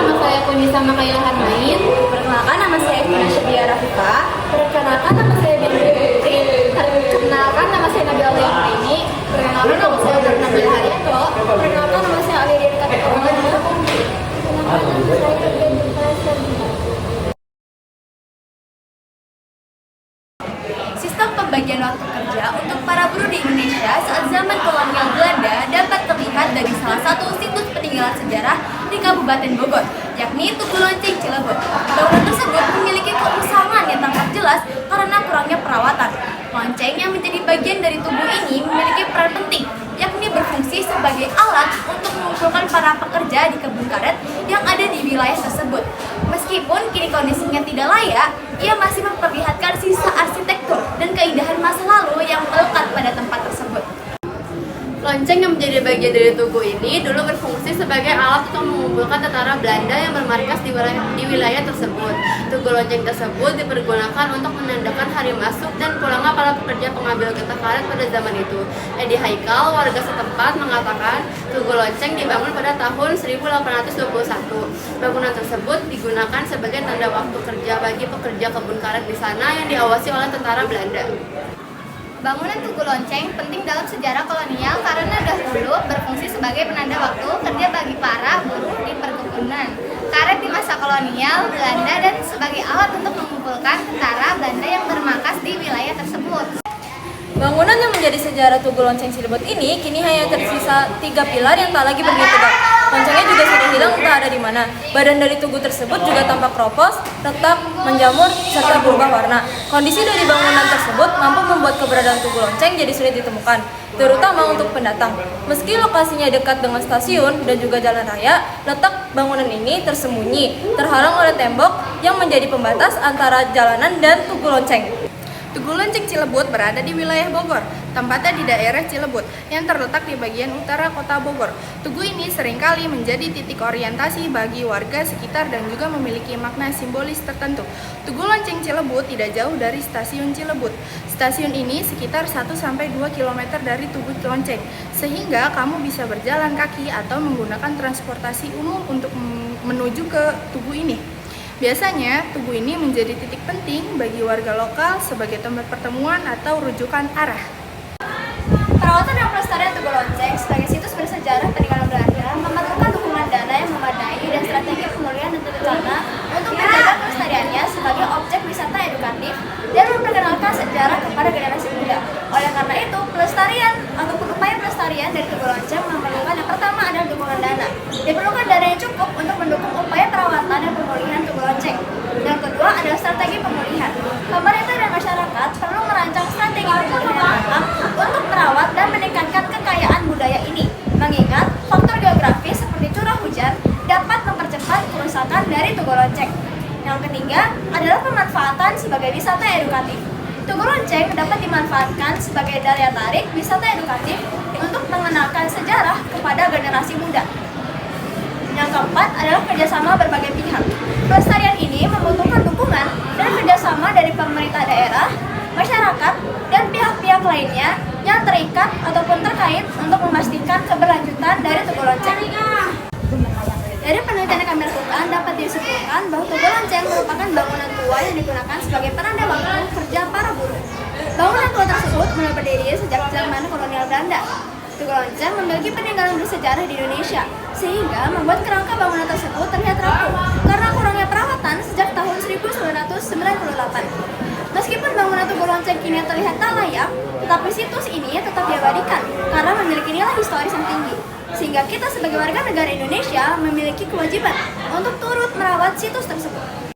nama saya Kunisa Makaila Harmain. Perkenalkan, nama saya Ifna Syabia Rafika. Perkenalkan, nama saya Binti Putri. Perkenalkan, nama saya Nabila Liapraini. Perkenalkan, nama saya Nabila Haryanto. Perkenalkan, nama saya Alidia Kategori. Sistem pembagian waktu kerja untuk para buruh di Indonesia saat zaman kolonial Belanda dapat terlihat dari salah satu situs peninggalan sejarah di Kabupaten Bogor, yakni Tugu Lonceng Cilebut. Bangunan tersebut memiliki keusahaan yang tampak jelas karena kurangnya perawatan. Lonceng yang menjadi bagian dari tubuh ini memiliki peran penting, yakni berfungsi sebagai alat untuk mengumpulkan para pekerja di kebun karet yang ada di wilayah tersebut. Meskipun kini kondisinya tidak layak, ia masih memperlihatkan sisa arsitektur dan keindahan masa lalu yang melekat pada tempat tersebut. Lonceng yang menjadi bagian dari tugu ini dulu berfungsi sebagai alat untuk mengumpulkan tentara Belanda yang bermarkas di wilayah tersebut. Tugu lonceng tersebut dipergunakan untuk menandakan hari masuk dan pulangnya para pekerja pengambil getah karet pada zaman itu. Edi Haikal, warga setempat, mengatakan tugu lonceng dibangun pada tahun 1821. Bangunan tersebut digunakan sebagai tanda waktu kerja bagi pekerja kebun karet di sana yang diawasi oleh tentara Belanda. Bangunan Tugu Lonceng penting dalam sejarah kolonial karena dahulu berfungsi sebagai penanda waktu kerja bagi para buruh di perkebunan karet di masa kolonial Belanda dan sebagai alat untuk mengumpulkan tentara Belanda yang bermarkas di wilayah tersebut. Bangunan yang menjadi sejarah Tugu Lonceng Cilebut ini kini hanya tersisa 3 pilar yang tak lagi berdiri tegak. Loncengnya juga sudah hilang entah ada di mana. Badan dari tugu tersebut juga tampak kropos, retak, menjamur, serta berubah warna. Kondisi dari bangunan tersebut mampu membuat keberadaan Tugu Lonceng jadi sulit ditemukan, terutama untuk pendatang. Meski lokasinya dekat dengan stasiun dan juga jalan raya, letak bangunan ini tersembunyi, terhalang oleh tembok yang menjadi pembatas antara jalanan dan Tugu Lonceng. Tugu Lonceng Cilebut berada di wilayah Bogor, tempatnya di daerah Cilebut, yang terletak di bagian utara kota Bogor. Tugu ini seringkali menjadi titik orientasi bagi warga sekitar dan juga memiliki makna simbolis tertentu. Tugu Lonceng Cilebut tidak jauh dari stasiun Cilebut. Stasiun ini sekitar 1-2 km dari Tugu Lonceng, sehingga kamu bisa berjalan kaki atau menggunakan transportasi umum untuk menuju ke tugu ini. Biasanya, tugu ini menjadi titik penting bagi warga lokal sebagai tempat pertemuan atau rujukan arah. Perawatan dan pelestarian Tugu Lonceng sebagai situs bersejarah peninggalan Belanda memerlukan dukungan dana yang memadai dan strategi pemulihan dan tata cara untuk menjaga pelestariannya sebagai objek wisata edukatif dan memperkenalkan sejarah kepada generasi muda. Oleh karena itu, pelestarian ataupun upaya pelestarian dari Tugu Lonceng memerlukan yang pertama adalah dukungan dana. Diperlukan dana yang cukup untuk mendukung upaya perawatan dan pemulihan Tugu Lonceng. Yang kedua adalah strategi pemulihan. Pemerintah dan masyarakat perlu merancang strategi pemulihan lengkap untuk merawat dan meningkatkan kekayaan budaya ini. Mengingat faktor geografis seperti curah hujan dapat mempercepat kerusakan dari Tugu Lonceng. Yang ketiga adalah pemanfaatan sebagai wisata edukatif. Tugu Lonceng dapat dimanfaatkan sebagai daya tarik wisata edukatif untuk mengenalkan sejarah kepada generasi muda. Yang keempat adalah kerjasama berbagai pihak. Pelestarian ini membutuhkan dukungan dan kerjasama dari pemerintah daerah, masyarakat, dan pihak-pihak lainnya yang terikat ataupun terkait untuk memastikan keberlanjutan dari Tugu Lonceng. Dari penelitian yang kami lakukan dapat disimpulkan bahwa Tugu Lonceng merupakan bangunan tua yang digunakan sebagai penanda waktu kerja para buruh. Bangunan tua tersebut mulai berdiri sejak zaman kolonial Belanda. Tugu Lonceng memiliki peninggalan bersejarah di Indonesia, sehingga membuat kerangka bangunan tersebut terlihat rapuh karena kurangnya perawatan sejak tahun 1998. Meskipun bangunan Tugu Lonceng kini terlihat tak layak, tetapi situs ini tetap diabadikan karena memiliki nilai historis yang tinggi. Sehingga kita sebagai warga negara Indonesia memiliki kewajiban untuk turut merawat situs tersebut.